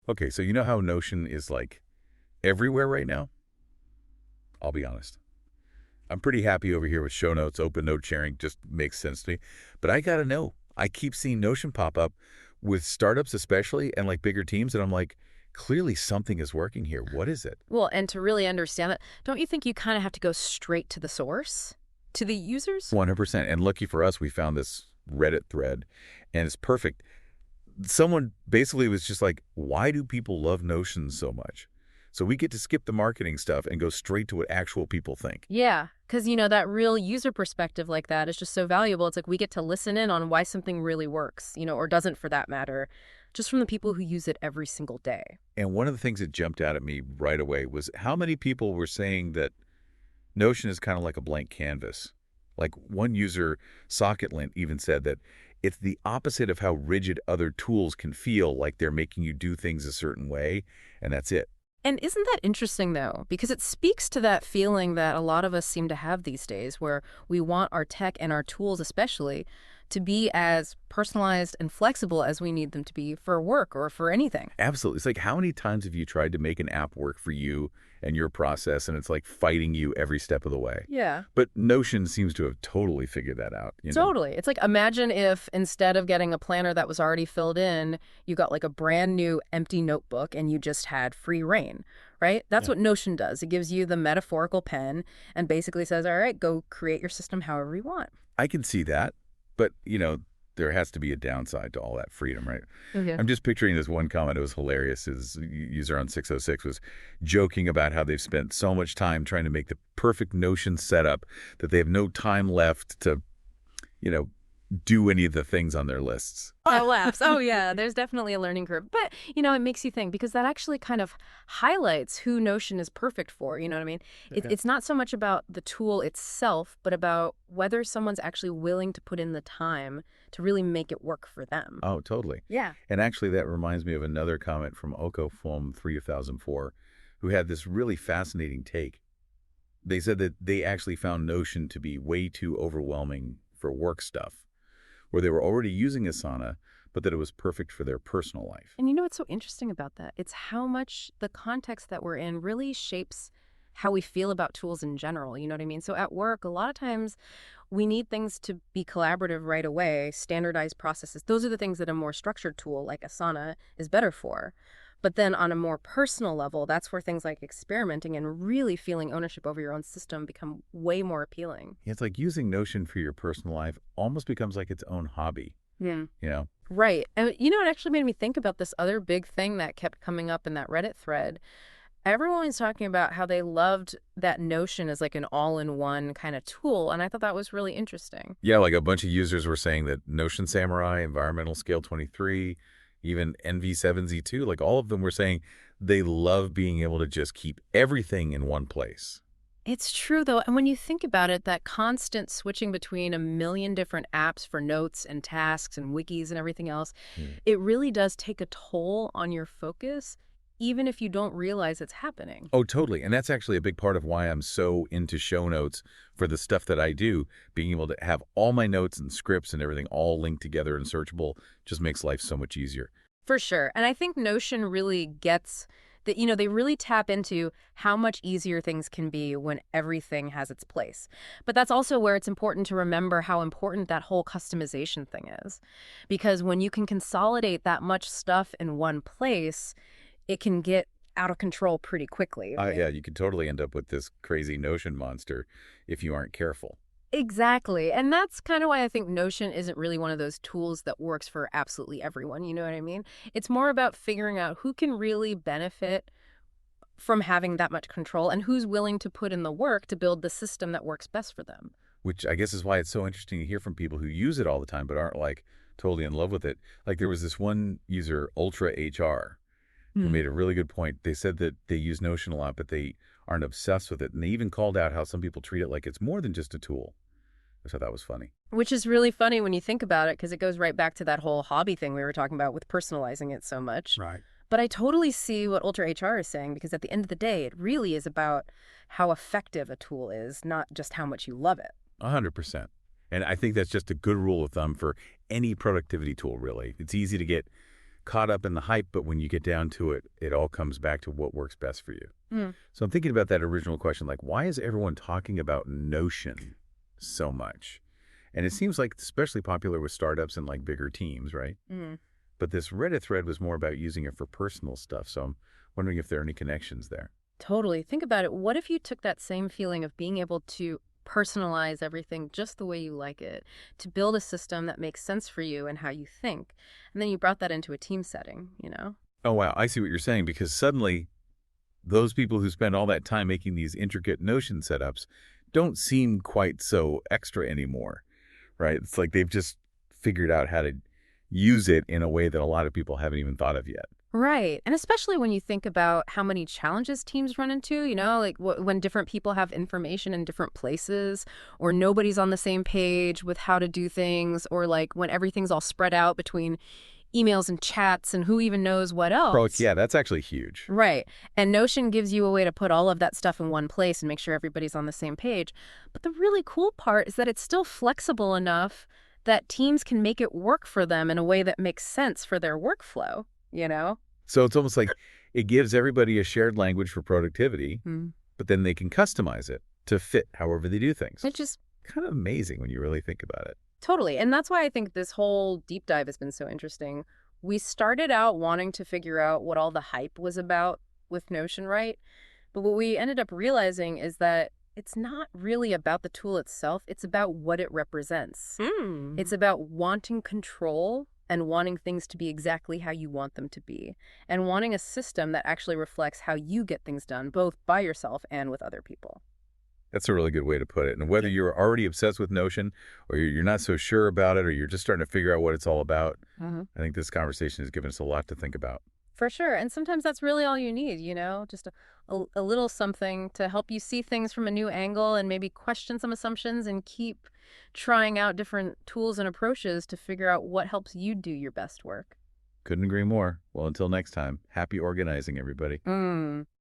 Okay, so you know how Notion is like everywhere right now? I'll be honest. I'm pretty happy over here with show notes, open note sharing, just makes sense to me. But I gotta know. I keep seeing Notion pop up with startups especially and like bigger teams, and I'm like, clearly something is working here. What is it? Well, and to really understand that, don't you think you kind of have to go straight to the source, to the users? 100%. And lucky for us, we found this Reddit thread, and it's perfect. Someone basically was just like, why do people love Notion so much? So we get to skip the marketing stuff and go straight to what actual people think. Yeah, because that real user perspective like that is just so valuable. It's like we get to listen in on why something really works, or doesn't for that matter, just from the people who use it every single day. And one of the things that jumped out at me right away was how many people were saying that Notion is kind of like a blank canvas. Like one user, Socketlint, even said that it's the opposite of how rigid other tools can feel, like they're making you do things a certain way, and that's it. And isn't that interesting, though? Because it speaks to that feeling that a lot of us seem to have these days where we want our tech and our tools especially to be as personalized and flexible as we need them to be for work or for anything. Absolutely. It's like how many times have you tried to make an app work for you and your process, and it's like fighting you every step of the way? Yeah. But Notion seems to have totally figured that out. Totally. It's like imagine if instead of getting a planner that was already filled in, you got like a brand new empty notebook and you just had free reign, right? That's Yeah. what Notion does. It gives you the metaphorical pen and basically says, all right, go create your system however you want. I can see that, but there has to be a downside to all that freedom, right? Okay. I'm just picturing this one comment. It was hilarious. His user on 606 was joking about how they've spent so much time trying to make the perfect Notion setup that they have no time left to, you know, do any of the things on their lists. That laughs. Oh, yeah, there's definitely a learning curve. But, it makes you think because that actually kind of highlights who Notion is perfect for. You know what I mean? Yeah. It's not so much about the tool itself, but about whether someone's actually willing to put in the time to really make it work for them. Oh, totally. Yeah. And actually, that reminds me of another comment from OcoFoam 3004, who had this really fascinating take. They said that they actually found Notion to be way too overwhelming for work stuff, where they were already using Asana, but that it was perfect for their personal life. And you know what's so interesting about that? It's how much the context that we're in really shapes how we feel about tools in general. You know what I mean? So at work, a lot of times we need things to be collaborative right away, standardized processes. Those are the things that a more structured tool like Asana is better for. But then on a more personal level, that's where things like experimenting and really feeling ownership over your own system become way more appealing. It's like using Notion for your personal life almost becomes like its own hobby, Yeah. you know? Right. And it actually made me think about this other big thing that kept coming up in that Reddit thread. Everyone was talking about how they loved that Notion as like an all-in-one kind of tool, and I thought that was really interesting. Yeah, like a bunch of users were saying that Notion Samurai, Environmental Scale 23, even NV7Z2, like all of them were saying they love being able to just keep everything in one place. It's true, though, and when you think about it, that constant switching between a million different apps for notes and tasks and wikis and everything else, Hmm. it really does take a toll on your focus, even if you don't realize it's happening. Oh, totally. And that's actually a big part of why I'm so into show notes for the stuff that I do. Being able to have all my notes and scripts and everything all linked together and searchable just makes life so much easier. For sure. And I think Notion really gets that, they really tap into how much easier things can be when everything has its place. But that's also where it's important to remember how important that whole customization thing is. Because when you can consolidate that much stuff in one place, it can get out of control pretty quickly. Yeah, you could totally end up with this crazy Notion monster if you aren't careful. Exactly. And that's kind of why I think Notion isn't really one of those tools that works for absolutely everyone. You know what I mean? It's more about figuring out who can really benefit from having that much control and who's willing to put in the work to build the system that works best for them. Which I guess is why it's so interesting to hear from people who use it all the time but aren't like totally in love with it. Like there was this one user, Ultra HR, who Hmm. made a really good point. They said that they use Notion a lot, but they aren't obsessed with it. And they even called out how some people treat it like it's more than just a tool. I thought that was funny. Which is really funny when you think about it, because it goes right back to that whole hobby thing we were talking about with personalizing it so much. Right. But I totally see what Ultra HR is saying, because at the end of the day, it really is about how effective a tool is, not just how much you love it. 100%. And I think that's just a good rule of thumb for any productivity tool, really. It's easy to get caught up in the hype, but when you get down to it, it all comes back to what works best for you. Mm. So I'm thinking about that original question, like, why is everyone talking about Notion so much? And it seems like it's especially popular with startups and like bigger teams, right? Mm. But this Reddit thread was more about using it for personal stuff. So I'm wondering if there are any connections there. Totally. Think about it. What if you took that same feeling of being able to personalize everything just the way you like it, to build a system that makes sense for you and how you think, and then you brought that into a team setting, you know? Oh, wow. I see what you're saying, because suddenly those people who spend all that time making these intricate Notion setups don't seem quite so extra anymore, right? It's like they've just figured out how to use it in a way that a lot of people haven't even thought of yet. Right. And especially when you think about how many challenges teams run into, like when different people have information in different places, or nobody's on the same page with how to do things, or like when everything's all spread out between emails and chats and who even knows what else. Yeah, that's actually huge. Right. And Notion gives you a way to put all of that stuff in one place and make sure everybody's on the same page. But the really cool part is that it's still flexible enough that teams can make it work for them in a way that makes sense for their workflow, you know? So it's almost like it gives everybody a shared language for productivity, Mm. but then they can customize it to fit however they do things. It's just Kind of amazing when you really think about it. totally. And that's why I think this whole deep dive has been so interesting. We started out wanting to figure out what all the hype was about with Notion, right? But what we ended up realizing is that it's not really about the tool itself. It's about what it represents. It's about wanting control and wanting things to be exactly how you want them to be, and wanting a system that actually reflects how you get things done, both by yourself and with other people. That's a really good way to put it. And whether you're already obsessed with Notion or you're not so sure about it or you're just starting to figure out what it's all about, Mm-hmm. I think this conversation has given us a lot to think about. For sure. And sometimes that's really all you need, just a little something to help you see things from a new angle and maybe question some assumptions and keep trying out different tools and approaches to figure out what helps you do your best work. Couldn't agree more. Well, until next time, happy organizing, everybody.